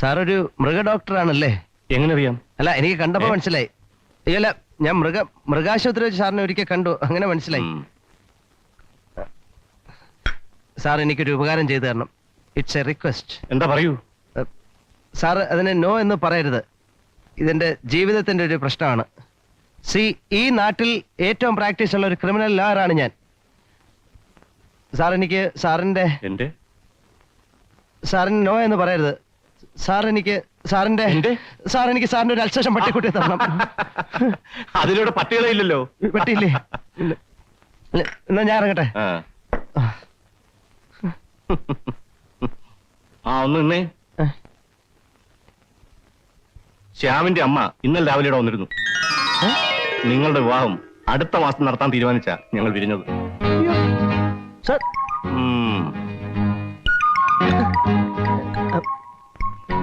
Sir ഒരു മൃഗ ഡോക്ടറാണല്ലേ? എങ്ങനെ അറിയാം? അല്ല, എനിക്ക് കണ്ടപ്പോ മനസ്സിലായി. അയ്യല്ല, ഞാൻ മൃഗാശുപത്രി വെച്ച് സാറിനെ ഒരിക്കൽ കണ്ടു, അങ്ങനെ മനസ്സിലായി. സാർ എനിക്കൊരു ഉപകാരം ചെയ്തു തരണം. It's A request. എന്താ പറയൂ. സാർ അതിനെ നോ എന്ന് പറയരുത്. ഇതെന്റെ ജീവിതത്തിന്റെ ഒരു പ്രശ്നമാണ്. ഈ നാട്ടിൽ ഏറ്റവും പ്രാക്ടീസ് ഉള്ള ഒരു ക്രിമിനൽ ലോയറാണ് ഞാൻ. സാർ എനിക്ക് സാറിന് നോ എന്ന് പറയരുത്. സാറിന്റെ ഒരു അൽസേഷൻ പട്ടിക്കുട്ടി തരണം. അതിലൂടെ പട്ടികളെ ഇല്ലല്ലോ. പട്ടിയില്ലേ? എന്നാ ഞാൻ ഇറങ്ങട്ടെ. ഒന്ന് നിന്നേ. ശ്യാമിന്റെ അമ്മ ഇന്നലെ രാവിലെ ഇവിടെ വന്നിരുന്നു. നിങ്ങളുടെ വിവാഹം അടുത്ത മാസം നടത്താൻ തീരുമാനിച്ച ഞങ്ങൾ പിരിഞ്ഞത്. സാർ